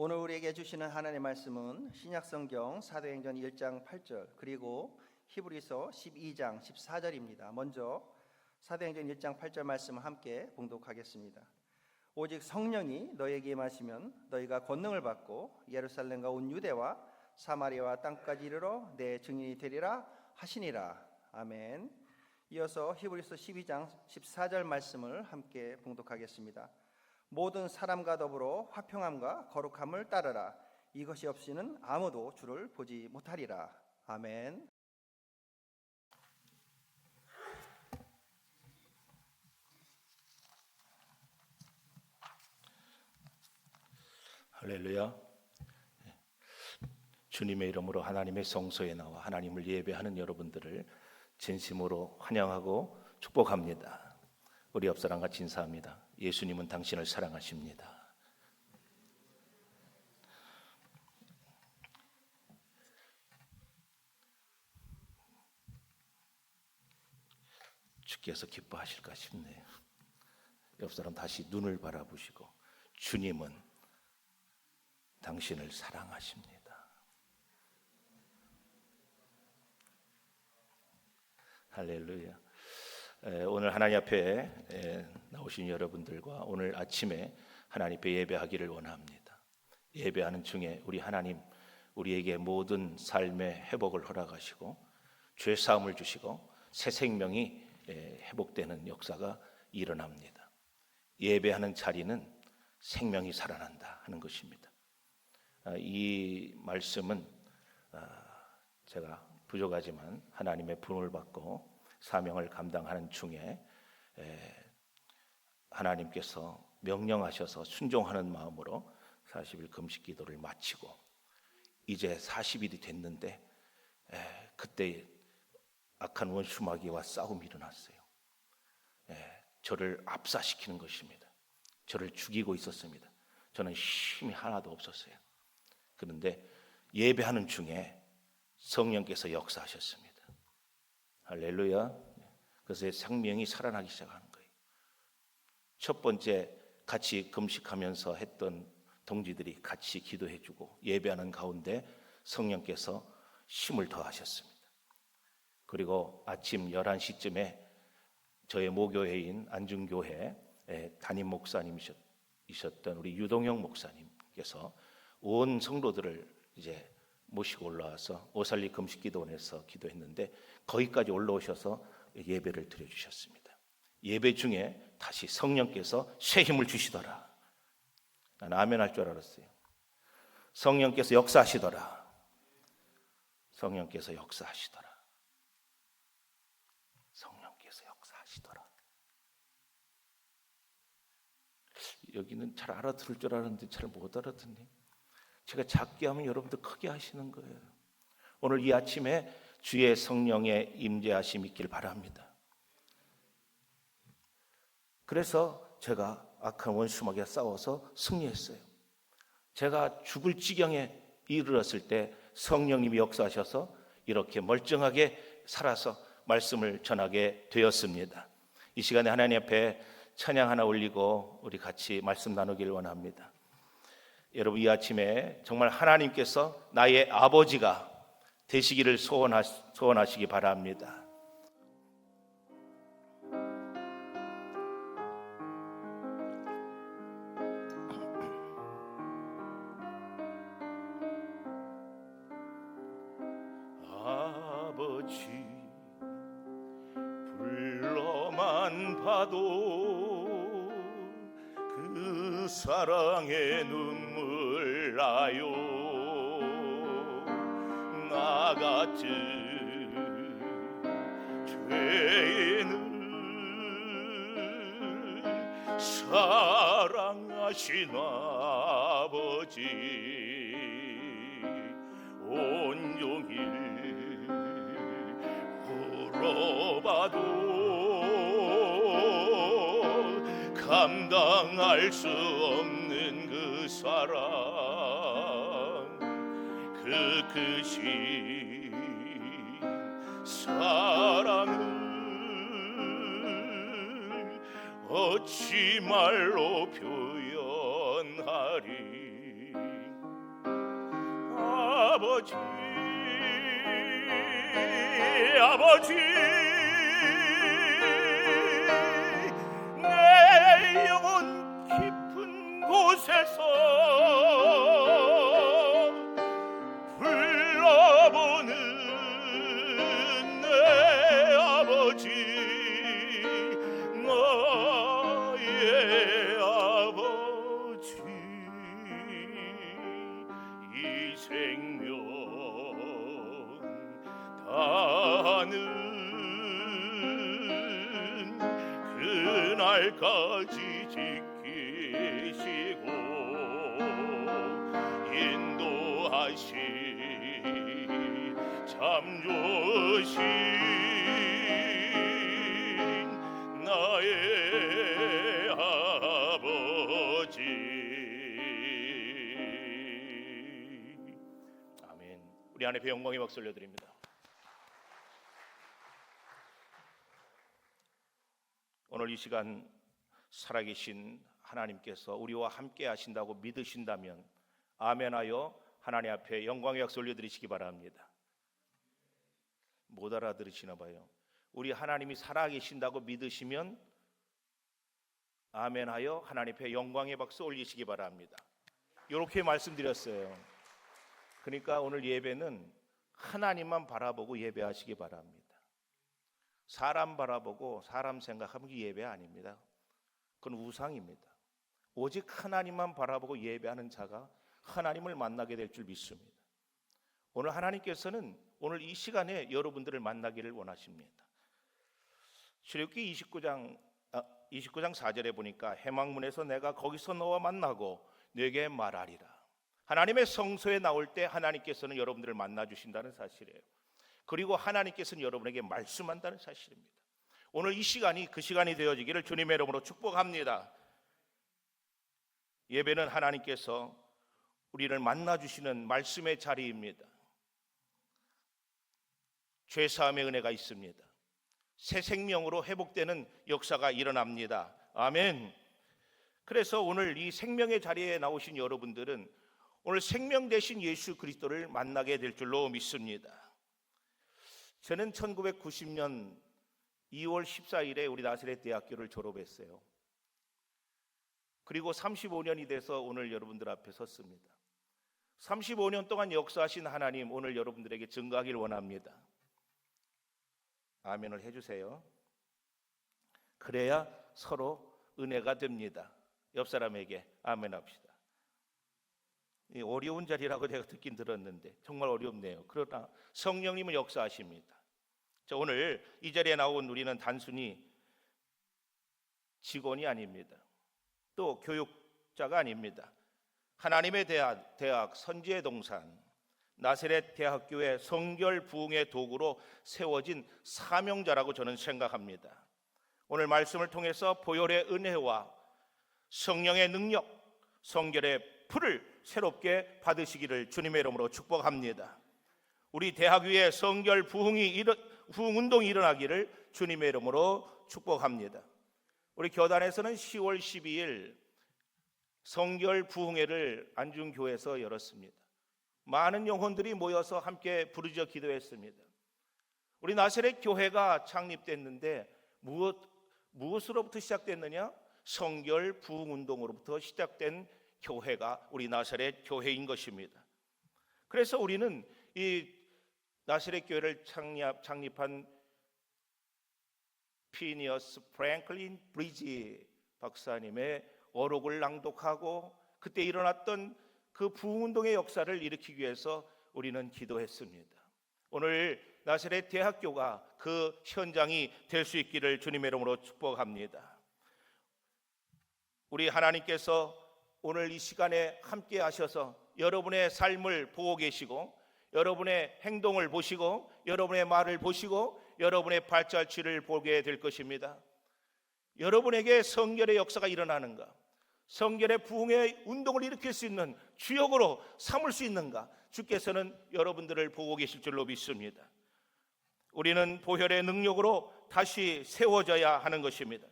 오늘 우리에게 주시는 하나님의 말씀은 신약성경 사도행전 1장 8절 그리고 히브리서 12장 14절입니다. 먼저 사도행전 1장 8절 말씀을 함께 봉독하겠습니다. 오직 성령이 너희에게 임하시면 너희가 권능을 받고 예루살렘과 온 유대와 사마리아와 땅까지 이르러 내 증인이 되리라 하시니라. 아멘. 이어서 히브리서 12장 14절 말씀을 함께 봉독하겠습니다. 모든 사람과 더불어 화평함과 거룩함을 따르라. 이것이 없이는 아무도 주를 보지 못하리라. 아멘. 할렐루야. 주님의 이름으로 하나님의 성소에 나와 하나님을 예배하는 여러분들을 진심으로 환영하고 축복합니다. 우리 옆사람과 인사합니다. 예수님은 당신을 사랑하십니다. 주께서 기뻐하실까 싶네요. 옆사람 다시 눈을 바라보시고 주님은 당신을 사랑하십니다. 할렐루야. 오늘 하나님 앞에 나오신 여러분들과 오늘 아침에 하나님 앞에 예배하기를 원합니다. 예배하는 중에 우리 하나님 우리에게 모든 삶의 회복을 허락하시고 죄 사함을 주시고 새 생명이 회복되는 역사가 일어납니다. 예배하는 자리는 생명이 살아난다 하는 것입니다. 이 말씀은 제가 부족하지만 하나님의 부름을 받고 사명을 감당하는 중에 하나님께서 명령하셔서 순종하는 마음으로 40일 금식 기도를 마치고 이제 40일이 됐는데 그때 악한 원수 마귀와 싸움이 일어났어요. 저를 압사시키는 것입니다. 저를 죽이고 있었습니다. 저는 힘이 하나도 없었어요. 그런데 예배하는 중에 성령께서 역사하셨습니다. 할렐루야. 그래서 생명이 살아나기 시작하는 거예요. 첫 번째 같이 금식하면서 했던 동지들이 같이 기도해주고 예배하는 가운데 성령께서 힘을 더하셨습니다. 그리고 아침 11시쯤에 저의 모교회인 안중교회 담임 목사님이셨던 우리 유동영 목사님께서 온 성도들을 이제 모시고 올라와서 오살리 금식기도원에서 기도했는데 거기까지 올라오셔서 예배를 드려주셨습니다. 예배 중에 다시 성령께서 새 힘을 주시더라. 나는 아멘 할 줄 알았어요. 성령께서 역사하시더라. 성령께서 역사하시더라. 성령께서 역사하시더라. 여기는 잘 알아들을 줄 알았는데 잘 못 알아듣네. 제가 작게 하면 여러분들 크게 하시는 거예요. 오늘 이 아침에 주의 성령의 임재하심 있길 바랍니다. 그래서 제가 악한 원수 마귀와 싸워서 승리했어요. 제가 죽을 지경에 이르렀을 때 성령님이 역사하셔서 이렇게 멀쩡하게 살아서 말씀을 전하게 되었습니다. 이 시간에 하나님 앞에 찬양 하나 올리고 우리 같이 말씀 나누길 원합니다. 여러분 이 아침에 정말 하나님께서 나의 아버지가 되시기를 소원하시기 바랍니다. 아버지 불러만 봐도 그 사랑의 눈물 나요. 나 같은 죄인을 사랑하신 아버지 온종일 울어봐도 감당할 수 없는 그 사랑 그 크신 사랑을 어찌 말로 표현하리. 아버지 아버지 내 영혼 깊은 곳에서 불러보는 내 아버지 나의 아버지 이 생명 다하는 그날까지 지키시고 인도하시 참조신 나의 아버지. 아멘. 우리 하나님의 영광의 박수 올려드립니다. 오늘 이 시간 살아계신 하나님께서 우리와 함께 하신다고 믿으신다면 아멘하여 하나님 앞에 영광의 박수 올려드리시기 바랍니다. 못 알아들으시나 봐요. 우리 하나님이 살아계신다고 믿으시면 아멘하여 하나님 앞에 영광의 박수 올리시기 바랍니다. 이렇게 말씀드렸어요. 그러니까 오늘 예배는 하나님만 바라보고 예배하시기 바랍니다. 사람 바라보고 사람 생각하면 예배 아닙니다. 그건 우상입니다. 오직 하나님만 바라보고 예배하는 자가 하나님을 만나게 될 줄 믿습니다. 오늘 하나님께서는 오늘 이 시간에 여러분들을 만나기를 원하십니다. 출애굽기 29장 4절에 보니까 해망문에서 내가 거기서 너와 만나고 네게 말하리라. 하나님의 성소에 나올 때 하나님께서는 여러분들을 만나 주신다는 사실이에요. 그리고 하나님께서는 여러분에게 말씀한다는 사실입니다. 오늘 이 시간이 그 시간이 되어지기를 주님의 이름으로 축복합니다. 예배는 하나님께서 우리를 만나주시는 말씀의 자리입니다. 죄사함의 은혜가 있습니다. 새 생명으로 회복되는 역사가 일어납니다. 아멘. 그래서 오늘 이 생명의 자리에 나오신 여러분들은 오늘 생명 되신 예수 그리스도를 만나게 될 줄로 믿습니다. 저는 1990년 2월 14일에 우리 나사렛 대학교를 졸업했어요. 그리고 35년이 돼서 오늘 여러분들 앞에 섰습니다. 35년 동안 역사하신 하나님 오늘 여러분들에게 증거하길 원합니다. 아멘을 해주세요. 그래야 서로 은혜가 됩니다. 옆 사람에게 아멘 합시다. 어려운 자리라고 제가 듣긴 들었는데 정말 어렵네요. 그러나 성령님은 역사하십니다. 자, 오늘 이 자리에 나온 우리는 단순히 직원이 아닙니다. 또 교육자가 아닙니다. 하나님의 대학 선지의 동산 나사렛 대학교의 성결 부흥의 도구로 세워진 사명자라고 저는 생각합니다. 오늘 말씀을 통해서 보혈의 은혜와 성령의 능력, 성결의 풀을 새롭게 받으시기를 주님의 이름으로 축복합니다. 우리 대학 위에 성결 부흥 운동이 일어나기를 주님의 이름으로 축복합니다. 우리 교단에서는 10월 12일 성결 부흥회를 안중교회에서 열었습니다. 많은 영혼들이 모여서 함께 부르짖어 기도했습니다. 우리 나사렛 교회가 창립됐는데 무엇으로부터 시작됐느냐? 성결 부흥 운동으로부터 시작된 교회가 우리 나사렛 교회인 것입니다. 그래서 우리는 이 나사렛 교회를 창립한 피니어스 프랭클린 브리지 박사님의 어록을 낭독하고 그때 일어났던 그 부흥운동의 역사를 일으키기 위해서 우리는 기도했습니다. 오늘 나사렛 대학교가 그 현장이 될 수 있기를 주님의 이름으로 축복합니다. 우리 하나님께서 오늘 이 시간에 함께 하셔서 여러분의 삶을 보고 계시고 여러분의 행동을 보시고 여러분의 말을 보시고 여러분의 발자취를 보게 될 것입니다. 여러분에게 성결의 역사가 일어나는가? 성결의 부흥의 운동을 일으킬 수 있는 주역으로 삼을 수 있는가? 주께서는 여러분들을 보고 계실 줄로 믿습니다. 우리는 보혈의 능력으로 다시 세워져야 하는 것입니다.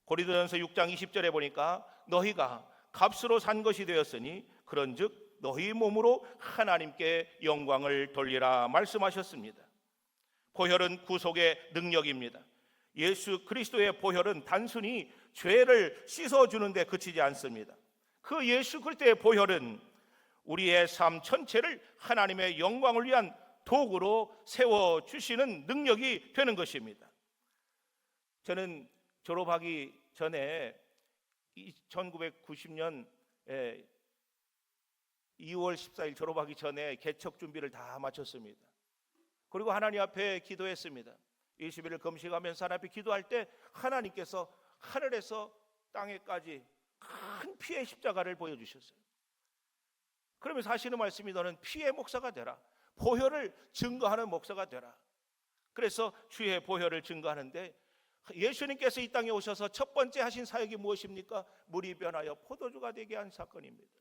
고린도전서 6장 20절에 보니까 너희가 값으로 산 것이 되었으니 그런즉 너희 몸으로 하나님께 영광을 돌리라 말씀하셨습니다. 보혈은 구속의 능력입니다. 예수 그리스도의 보혈은 단순히 죄를 씻어주는 데 그치지 않습니다. 그 예수 그리스도의 보혈은 우리의 삶 전체를 하나님의 영광을 위한 도구로 세워주시는 능력이 되는 것입니다. 저는 졸업하기 전에 1990년 2월 14일 졸업하기 전에 개척 준비를 다 마쳤습니다. 그리고 하나님 앞에 기도했습니다. 20일을 금식하면서 하나님 앞에 기도할 때 하나님께서 하늘에서 땅에까지 큰 피의 십자가를 보여주셨어요. 그러면서 하시는 말씀이 너는 피의 목사가 되라. 보혈을 증거하는 목사가 되라. 그래서 주의 보혈을 증거하는데 예수님께서 이 땅에 오셔서 첫 번째 하신 사역이 무엇입니까? 물이 변하여 포도주가 되게 한 사건입니다.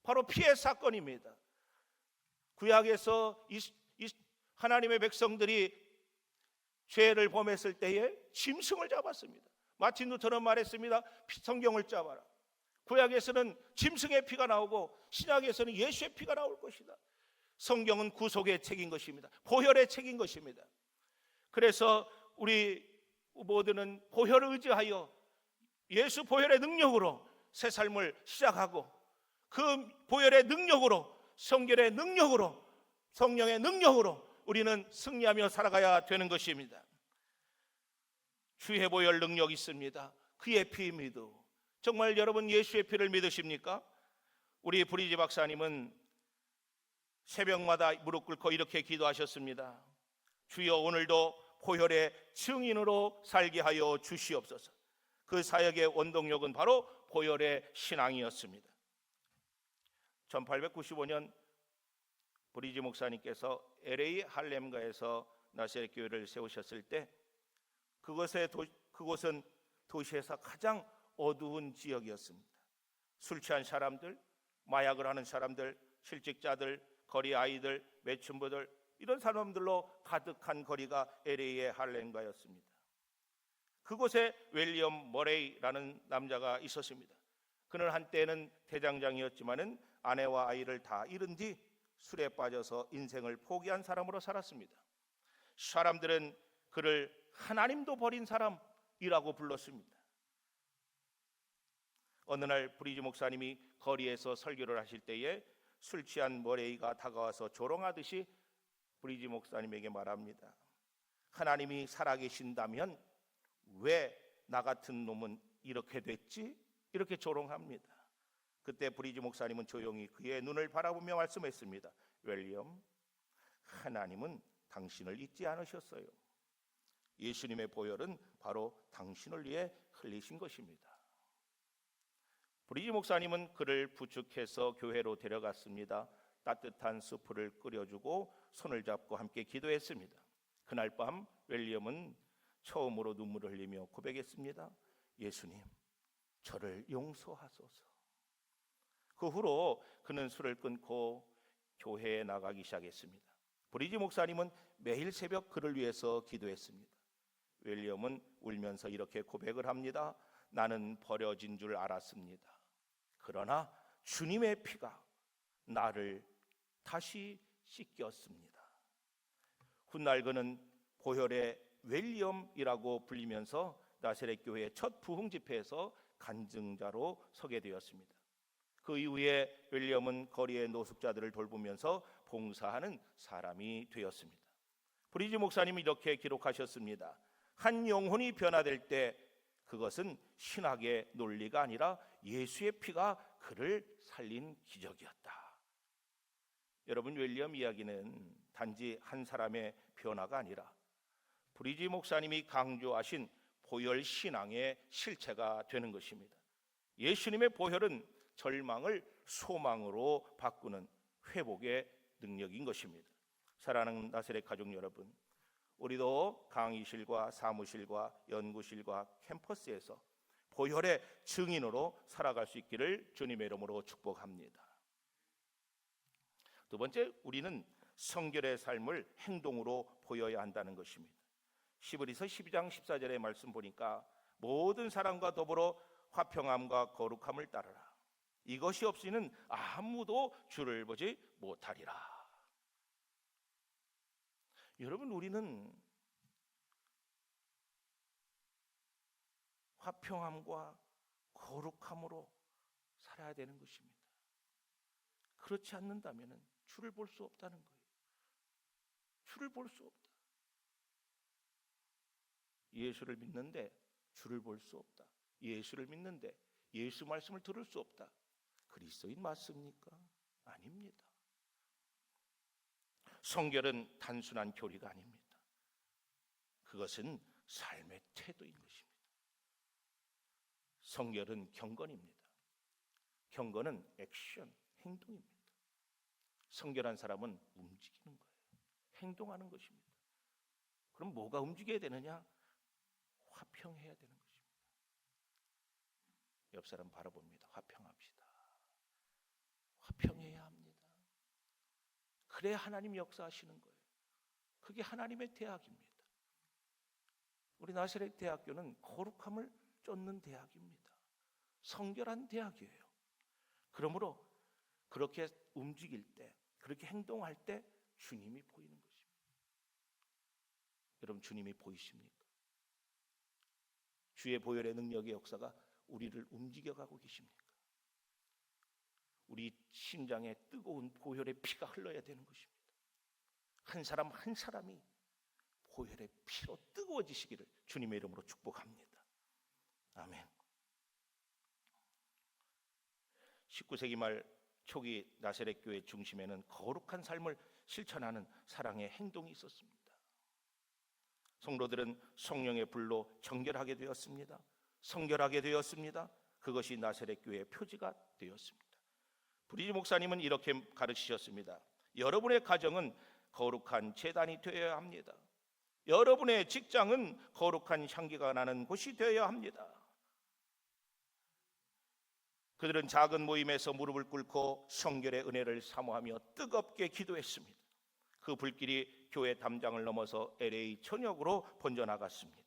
바로 피의 사건입니다. 구약에서 하나님의 백성들이 죄를 범했을 때에 짐승을 잡았습니다. 마틴 루터는 말했습니다. 성경을 잡아라. 구약에서는 짐승의 피가 나오고 신약에서는 예수의 피가 나올 것이다. 성경은 구속의 책인 것입니다. 보혈의 책인 것입니다. 그래서 우리 모두는 보혈을 의지하여 예수 보혈의 능력으로 새 삶을 시작하고 그 보혈의 능력으로 성결의 능력으로 성령의 능력으로 우리는 승리하며 살아가야 되는 것입니다. 주의 보혈 능력 있습니다. 그의 피 믿어. 정말 여러분 예수의 피를 믿으십니까? 우리 브리지 박사님은 새벽마다 무릎 꿇고 이렇게 기도하셨습니다. 주여 오늘도 보혈의 증인으로 살게 하여 주시옵소서. 그 사역의 원동력은 바로 보혈의 신앙이었습니다. 1895년 브리지 목사님께서 LA 할렘가에서 나사렛 교회를 세우셨을 때 그곳은 도시에서 가장 어두운 지역이었습니다. 술 취한 사람들, 마약을 하는 사람들, 실직자들, 거리 아이들, 매춘부들 이런 사람들로 가득한 거리가 LA의 할렘가였습니다. 그곳에 윌리엄 머레이라는 남자가 있었습니다. 그는 한때는 대장장이었지만은 아내와 아이를 다 잃은 뒤 술에 빠져서 인생을 포기한 사람으로 살았습니다. 사람들은 그를 하나님도 버린 사람이라고 불렀습니다. 어느 날 브리지 목사님이 거리에서 설교를 하실 때에 술 취한 머레이가 다가와서 조롱하듯이 브리지 목사님에게 말합니다. 하나님이 살아계신다면 왜 나 같은 놈은 이렇게 됐지? 이렇게 조롱합니다. 그때 브리지 목사님은 조용히 그의 눈을 바라보며 말씀했습니다. 윌리엄, 하나님은 당신을 잊지 않으셨어요. 예수님의 보혈은 바로 당신을 위해 흘리신 것입니다. 브리지 목사님은 그를 부축해서 교회로 데려갔습니다. 따뜻한 수프를 끓여주고 손을 잡고 함께 기도했습니다. 그날 밤 윌리엄은 처음으로 눈물을 흘리며 고백했습니다. 예수님, 저를 용서하소서. 그 후로 그는 술을 끊고 교회에 나가기 시작했습니다. 브리지 목사님은 매일 새벽 그를 위해서 기도했습니다. 윌리엄은 울면서 이렇게 고백을 합니다. 나는 버려진 줄 알았습니다. 그러나 주님의 피가 나를 다시 씻겼습니다. 훗날 그는 보혈의 윌리엄이라고 불리면서 나사렛 교회의 첫 부흥 집회에서 간증자로 서게 되었습니다. 그 이후에 윌리엄은 거리의 노숙자들을 돌보면서 봉사하는 사람이 되었습니다. 브리지 목사님이 이렇게 기록하셨습니다. 한 영혼이 변화될 때 그것은 신학의 논리가 아니라 예수의 피가 그를 살린 기적이었다. 여러분, 윌리엄 이야기는 단지 한 사람의 변화가 아니라 브리지 목사님이 강조하신 보혈 신앙의 실체가 되는 것입니다. 예수님의 보혈은 절망을 소망으로 바꾸는 회복의 능력인 것입니다. 사랑하는 나사렛 가족 여러분, 우리도 강의실과 사무실과 연구실과 캠퍼스에서 보혈의 증인으로 살아갈 수 있기를 주님의 이름으로 축복합니다. 두 번째, 우리는 성결의 삶을 행동으로 보여야 한다는 것입니다. 히브리서 12장 14절의 말씀 보니까 모든 사람과 더불어 화평함과 거룩함을 따르라. 이것이 없이는 아무도 주를 보지 못하리라. 여러분, 우리는 화평함과 거룩함으로 살아야 되는 것입니다. 그렇지 않는다면 주를 볼 수 없다는 거예요. 주를 볼 수 없다. 예수를 믿는데 주를 볼 수 없다. 예수를 믿는데 예수 말씀을 들을 수 없다. 그리스도인 맞습니까? 아닙니다. 성결은 단순한 교리가 아닙니다. 그것은 삶의 태도인 것입니다. 성결은 경건입니다. 경건은 액션, 행동입니다. 성결한 사람은 움직이는 거예요. 행동하는 것입니다. 그럼 뭐가 움직여야 되느냐? 화평해야 되는 것입니다. 옆 사람 바라봅니다. 화평합시다. 화평해야 합니다. 그래야 하나님이 역사하시는 거예요. 그게 하나님의 대학입니다. 우리 나사렛 대학교는 거룩함을 쫓는 대학입니다. 성결한 대학이에요. 그러므로 그렇게 움직일 때, 그렇게 행동할 때 주님이 보이는 것입니다. 여러분, 주님이 보이십니까? 주의 보혈의 능력의 역사가 우리를 움직여가고 계십니까? 우리 심장에 뜨거운 보혈의 피가 흘러야 되는 것입니다. 한 사람 한 사람이 보혈의 피로 뜨거워지시기를 주님의 이름으로 축복합니다. 아멘. 19세기 말 초기 나사렛 교회 중심에는 거룩한 삶을 실천하는 사랑의 행동이 있었습니다. 성도들은 성령의 불로 정결하게 되었습니다. 성결하게 되었습니다. 그것이 나사렛 교회의 표지가 되었습니다. 브리지 목사님은 이렇게 가르치셨습니다. 여러분의 가정은 거룩한 제단이 되어야 합니다. 여러분의 직장은 거룩한 향기가 나는 곳이 되어야 합니다. 그들은 작은 모임에서 무릎을 꿇고 성결의 은혜를 사모하며 뜨겁게 기도했습니다. 그 불길이 교회 담장을 넘어서 LA 전역으로 번져나갔습니다.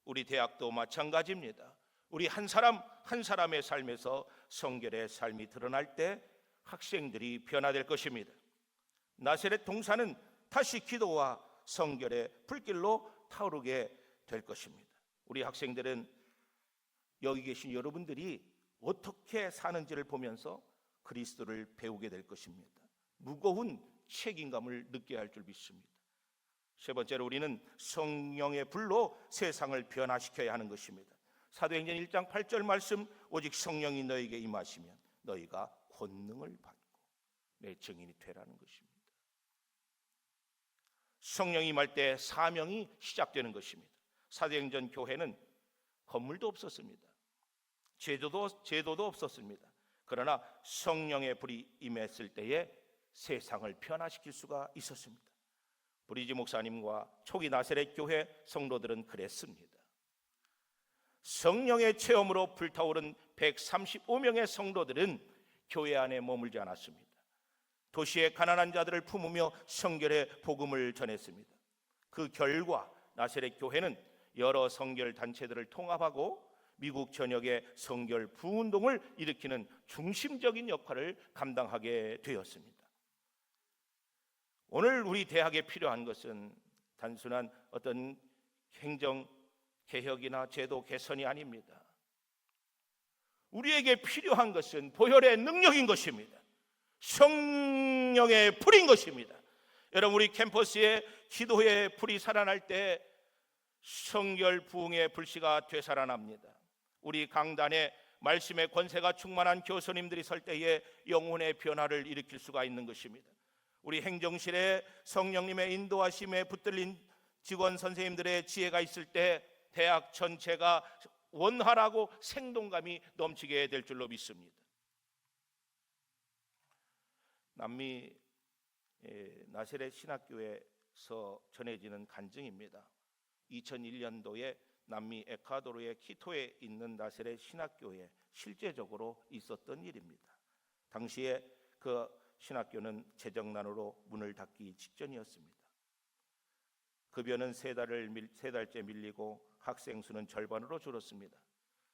우리 대학도 마찬가지입니다. 우리 한 사람 한 사람의 삶에서 성결의 삶이 드러날 때 학생들이 변화될 것입니다. 나사렛 동산은 다시 기도와 성결의 불길로 타오르게 될 것입니다. 우리 학생들은 여기 계신 여러분들이 어떻게 사는지를 보면서 그리스도를 배우게 될 것입니다. 무거운 책임감을 느껴야 할 줄 믿습니다. 세 번째로 우리는 성령의 불로 세상을 변화시켜야 하는 것입니다. 사도행전 1장 8절 말씀, 오직 성령이 너에게 임하시면 너희가 권능을 받고 내 증인이 되라는 것입니다. 성령이 임할 때 사명이 시작되는 것입니다. 사도행전 교회는 건물도 없었습니다. 제도도 없었습니다. 그러나 성령의 불이 임했을 때에 세상을 변화시킬 수가 있었습니다. 브리지 목사님과 초기 나사렛 교회 성도들은 그랬습니다. 성령의 체험으로 불타오른 135명의 성도들은 교회 안에 머물지 않았습니다. 도시의 가난한 자들을 품으며 성결의 복음을 전했습니다. 그 결과 나사렛 교회는 여러 성결 단체들을 통합하고 미국 전역의 성결 부운동을 일으키는 중심적인 역할을 감당하게 되었습니다. 오늘 우리 대학에 필요한 것은 단순한 어떤 행정 개혁이나 제도 개선이 아닙니다. 우리에게 필요한 것은 보혈의 능력인 것입니다. 성령의 불인 것입니다. 여러분, 우리 캠퍼스에 기도의 불이 살아날 때 성결 부흥의 불씨가 되살아납니다. 우리 강단에 말씀의 권세가 충만한 교수님들이 설 때에 영혼의 변화를 일으킬 수가 있는 것입니다. 우리 행정실에 성령님의 인도하심에 붙들린 직원 선생님들의 지혜가 있을 때 대학 전체가 원활하고 생동감이 넘치게 될 줄로 믿습니다. 남미 나사렛 신학교에서 전해지는 간증입니다. 2001년도에 남미 에콰도르의 키토에 있는 나사렛 신학교에 실제적으로 있었던 일입니다. 당시에 그 신학교는 재정난으로 문을 닫기 직전이었습니다. 급여는 세 달째 밀리고 학생 수는 절반으로 줄었습니다.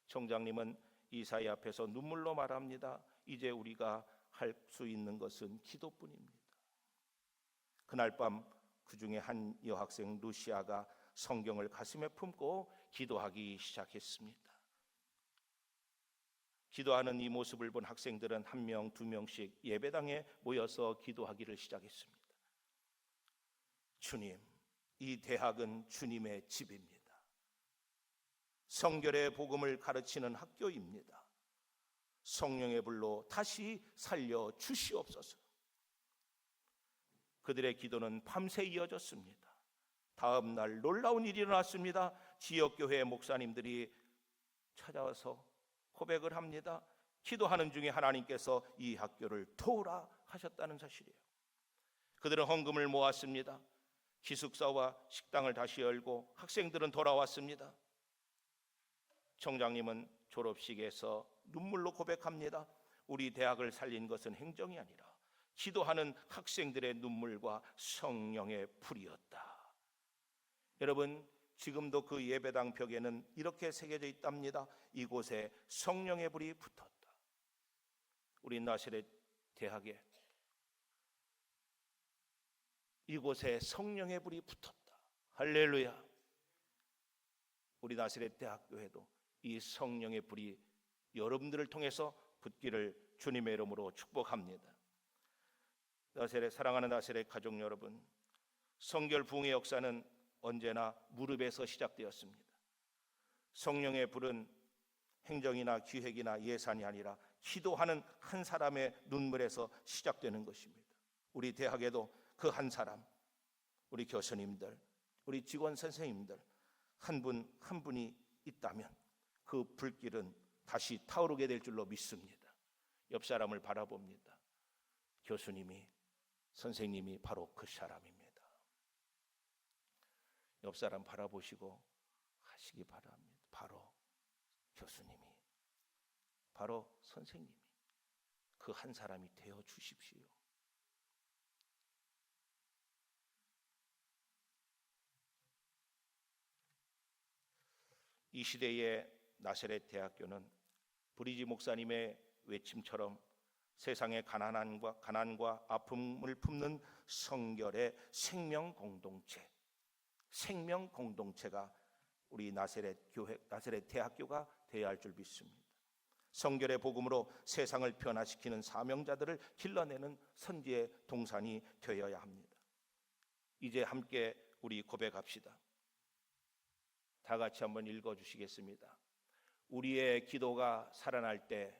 총장님은 이사야 앞에서 눈물로 말합니다. 이제 우리가 할 수 있는 것은 기도뿐입니다. 그날 밤 그 중에 한 여학생 루시아가 성경을 가슴에 품고 기도하기 시작했습니다. 기도하는 이 모습을 본 학생들은 한 명, 두 명씩 예배당에 모여서 기도하기를 시작했습니다. 주님, 이 대학은 주님의 집입니다. 성결의 복음을 가르치는 학교입니다. 성령의 불로 다시 살려 주시옵소서. 그들의 기도는 밤새 이어졌습니다. 다음 날 놀라운 일이 일어났습니다. 지역교회 목사님들이 찾아와서 고백을 합니다. 기도하는 중에 하나님께서 이 학교를 도우라 하셨다는 사실이에요. 그들은 헌금을 모았습니다. 기숙사와 식당을 다시 열고 학생들은 돌아왔습니다. 청장님은 졸업식에서 눈물로 고백합니다. 우리 대학을 살린 것은 행정이 아니라 기도하는 학생들의 눈물과 성령의 불이었다. 여러분, 지금도 그 예배당 벽에는 이렇게 새겨져 있답니다. 이곳에 성령의 불이 붙었다. 우리 나사렛 대학에 이곳에 성령의 불이 붙었다. 할렐루야. 우리 나사렛 대학교에도 이 성령의 불이 여러분들을 통해서 붙기를 주님의 이름으로 축복합니다. 사랑하는 나사렛 가족 여러분, 성결 부흥의 역사는 언제나 무릎에서 시작되었습니다. 성령의 불은 행정이나 기획이나 예산이 아니라 기도하는 한 사람의 눈물에서 시작되는 것입니다. 우리 대학에도 그 한 사람, 우리 교수님들, 우리 직원 선생님들 한 분 한 분이 있다면 그 불길은 다시 타오르게 될 줄로 믿습니다. 옆 사람을 바라봅니다. 교수님이, 선생님이 바로 그 사람입니다. 옆 사람 바라보시고 하시기 바랍니다. 바로 교수님이, 바로 선생님이 그 한 사람이 되어 주십시오. 이 시대의 나사렛 대학교는 브리지 목사님의 외침처럼 세상의 가난과 아픔을 품는 성결의 생명 공동체가 우리 나사렛 대학교가 되어야 할 줄 믿습니다. 성결의 복음으로 세상을 변화시키는 사명자들을 길러내는 선지의 동산이 되어야 합니다. 이제 함께 우리 고백합시다. 다 같이 한번 읽어주시겠습니다. 우리의 기도가 살아날 때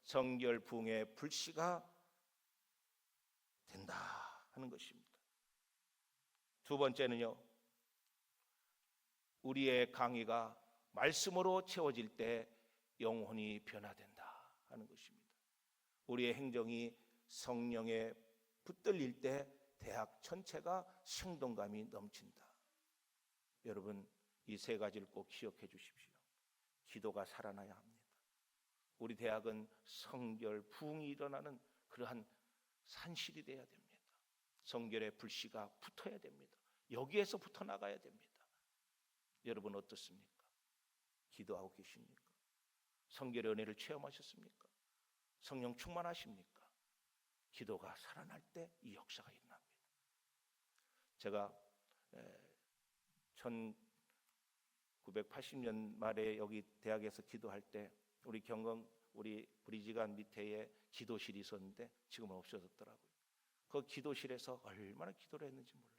성결 부흥의 불씨가 된다 하는 것입니다. 두 번째는요, 우리의 강의가 말씀으로 채워질 때 영혼이 변화된다 하는 것입니다. 우리의 행정이 성령에 붙들릴 때 대학 전체가 생동감이 넘친다. 여러분, 이 세 가지를 꼭 기억해 주십시오. 기도가 살아나야 합니다. 우리 대학은 성결 부흥이 일어나는 그러한 산실이 되어야 됩니다. 성결의 불씨가 붙어야 됩니다. 여기에서 붙어 나가야 됩니다. 여러분 어떻습니까? 기도하고 계십니까? 성결의 은혜를 체험하셨습니까? 성령 충만하십니까? 기도가 살아날 때 이 역사가 일어납니다. 제가 1980년 말에 여기 대학에서 기도할 때 우리 브리지관 밑에에 기도실이 있었는데 지금은 없어졌더라고요. 그 기도실에서 얼마나 기도를 했는지 몰라요.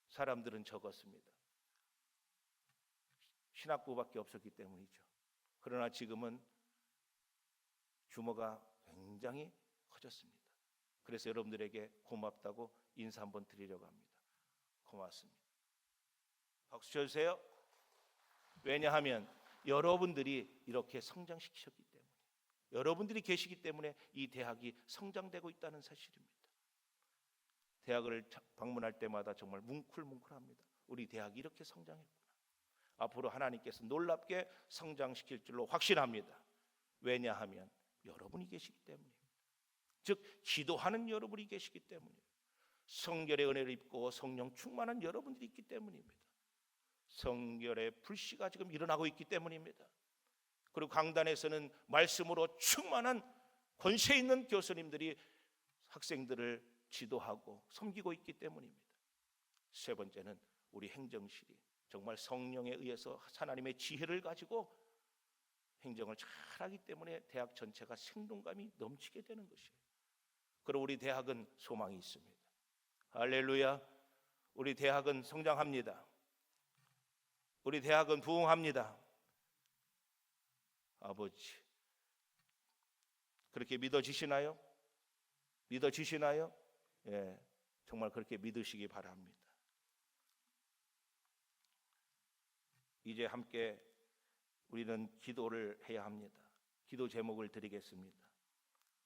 사람들은 적었습니다. 신학부밖에 없었기 때문이죠. 그러나 지금은 규모가 굉장히 커졌습니다. 그래서 여러분들에게 고맙다고 인사 한번 드리려고 합니다. 고맙습니다. 박수 쳐주세요. 왜냐하면 여러분들이 이렇게 성장시키셨기 때문에, 여러분들이 계시기 때문에 이 대학이 성장되고 있다는 사실입니다. 대학을 방문할 때마다 정말 뭉클뭉클합니다. 우리 대학이 이렇게 성장했구나. 앞으로 하나님께서 놀랍게 성장시킬 줄로 확신합니다. 왜냐하면 여러분이 계시기 때문입니다. 즉 기도하는 여러분이 계시기 때문이에요. 성결의 은혜를 입고 성령 충만한 여러분들이 있기 때문입니다. 성결의 불씨가 지금 일어나고 있기 때문입니다. 그리고 강단에서는 말씀으로 충만한 권세 있는 교수님들이 학생들을 지도하고 섬기고 있기 때문입니다. 세 번째는 우리 행정실이 정말 성령에 의해서 하나님의 지혜를 가지고 행정을 잘하기 때문에 대학 전체가 생동감이 넘치게 되는 것이에요. 그리고 우리 대학은 소망이 있습니다. 할렐루야. 우리 대학은 성장합니다. 우리 대학은 부흥합니다. 아버지, 그렇게 믿어지시나요? 믿어지시나요? 예, 정말 그렇게 믿으시기 바랍니다. 이제 함께 우리는 기도를 해야 합니다. 기도 제목을 드리겠습니다.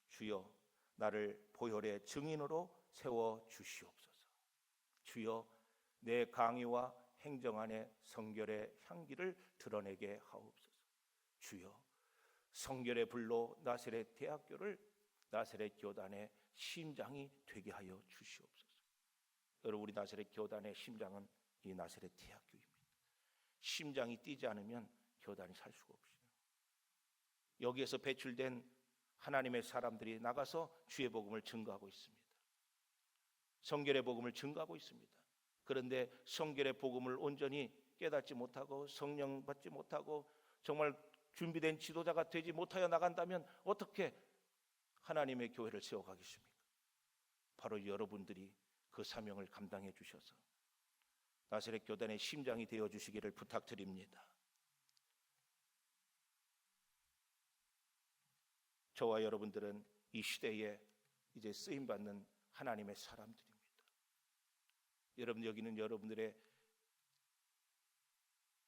주여, 나를 보혈의 증인으로 세워 주시옵소서. 주여, 내 강의와 행정 안에 성결의 향기를 드러내게 하옵소서. 주여, 성결의 불로 나사렛 대학교를 나사렛 교단의 심장이 되게 하여 주시옵소서. 여러분, 우리 나사렛 교단의 심장은 이 나사렛 대학교입니다. 심장이 뛰지 않으면 교단이 살 수가 없어요. 여기에서 배출된 하나님의 사람들이 나가서 주의 복음을 증거하고 있습니다. 성결의 복음을 증거하고 있습니다. 그런데 성결의 복음을 온전히 깨닫지 못하고 성령 받지 못하고 정말 준비된 지도자가 되지 못하여 나간다면 어떻게 하나님의 교회를 세워가겠습니까? 바로 여러분들이 그 사명을 감당해 주셔서 나사렛 교단의 심장이 되어 주시기를 부탁드립니다. 저와 여러분들은 이 시대에 이제 쓰임받는 하나님의 사람들입니다. 여러분, 여기는 여러분들의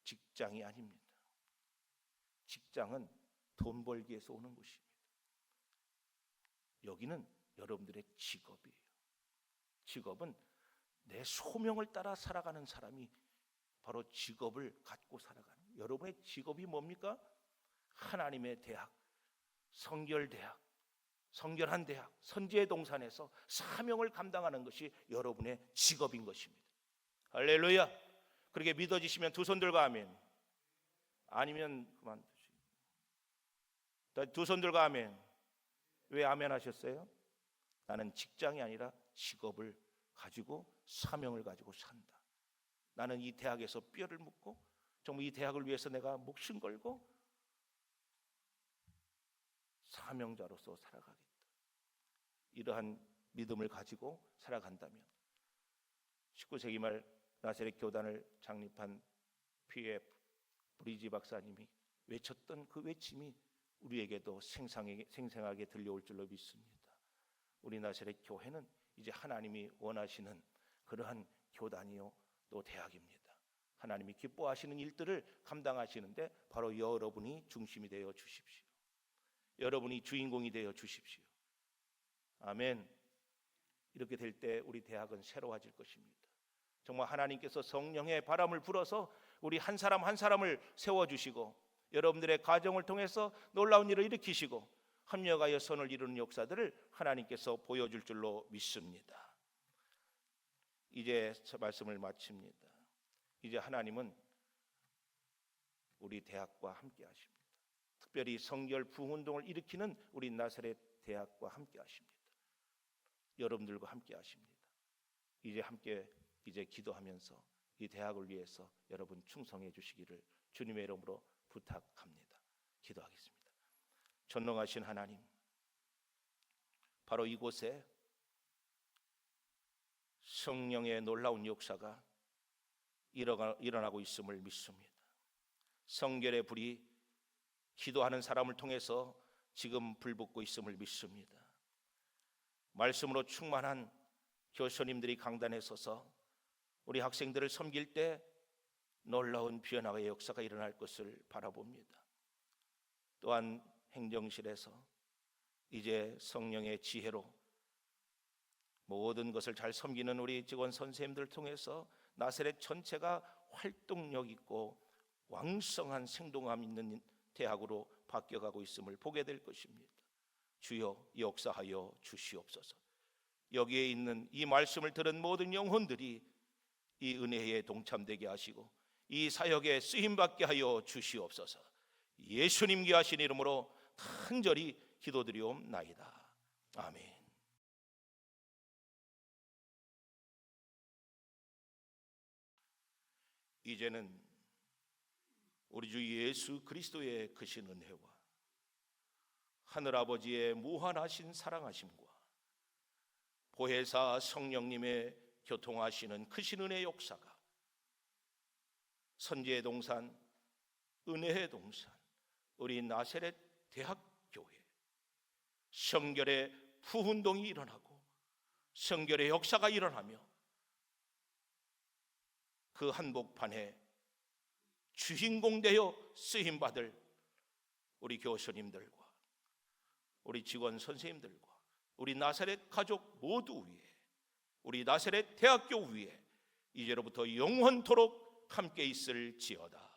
직장이 아닙니다. 직장은 돈 벌기 위해서 오는 곳입니다. 여기는 여러분들의 직업이에요. 직업은 내 소명을 따라 살아가는 사람이 바로 직업을 갖고 살아가는, 여러분의 직업이 뭡니까? 하나님의 대학, 성결대학, 성결한 대학, 선지의 동산에서 사명을 감당하는 것이 여러분의 직업인 것입니다. 할렐루야. 그렇게 믿어지시면 두 손 들고 아멘. 아니면 그만두시고. 두 손 들고 아멘. 왜 아멘 하셨어요? 나는 직장이 아니라 직업을 가지고 사명을 가지고 산다. 나는 이 대학에서 뼈를 묻고 정말 이 대학을 위해서 내가 목숨 걸고 사명자로서 살아가겠다. 이러한 믿음을 가지고 살아간다면 19세기 말 나사렛 교단을 창립한 P.F. 브리지 박사님이 외쳤던 그 외침이 우리에게도 생생하게 들려올 줄로 믿습니다. 우리 나사렛 교회는 이제 하나님이 원하시는 그러한 교단이요 또 대학입니다. 하나님이 기뻐하시는 일들을 감당하시는데 바로 여러분이 중심이 되어 주십시오. 여러분이 주인공이 되어 주십시오. 아멘. 이렇게 될 때 우리 대학은 새로워질 것입니다. 정말 하나님께서 성령의 바람을 불어서 우리 한 사람 한 사람을 세워주시고 여러분들의 가정을 통해서 놀라운 일을 일으키시고 합력하여 선을 이루는 역사들을 하나님께서 보여줄 줄로 믿습니다. 이제 말씀을 마칩니다. 이제 하나님은 우리 대학과 함께 하십니다. 특별히 성결 부흥운동을 일으키는 우리 나사렛 대학과 함께 하십니다. 여러분들과 함께 하십니다. 이제 함께 기도하면서 이 대학을 위해서 여러분 충성해 주시기를 주님의 이름으로 부탁합니다. 기도하겠습니다. 전능하신 하나님, 바로 이곳에 성령의 놀라운 역사가 일어나고 있음을 믿습니다. 성결의 불이 기도하는 사람을 통해서 지금 불붙고 있음을 믿습니다. 말씀으로 충만한 교수님들이 강단에 서서 우리 학생들을 섬길 때 놀라운 변화의 역사가 일어날 것을 바라봅니다. 또한 행정실에서 이제 성령의 지혜로 모든 것을 잘 섬기는 우리 직원 선생님들을 통해서 나사렛 전체가 활동력 있고 왕성한 생동감 있는 대학으로 바뀌어가고 있음을 보게 될 것입니다. 주여 역사하여 주시옵소서. 여기에 있는 이 말씀을 들은 모든 영혼들이 이 은혜에 동참되게 하시고 이 사역에 쓰임받게 하여 주시옵소서. 예수님 귀하신 이름으로 간절히 기도드리옵나이다. 아멘. 이제는 우리 주 예수 그리스도의 크신 은혜와 하늘아버지의 무한하신 사랑하심과 보혜사 성령님의 교통하시는 크신 은혜의 역사가 선지의 동산, 은혜의 동산, 우리 나세렛 대학교회 성결의 부운동이 일어나고 성결의 역사가 일어나며 그 한복판에 주인공 되어 쓰임받을 우리 교수님들과 우리 직원 선생님들과 우리 나사렛 가족 모두 위에, 우리 나사렛 대학교 위에 이제로부터 영원토록 함께 있을지어다.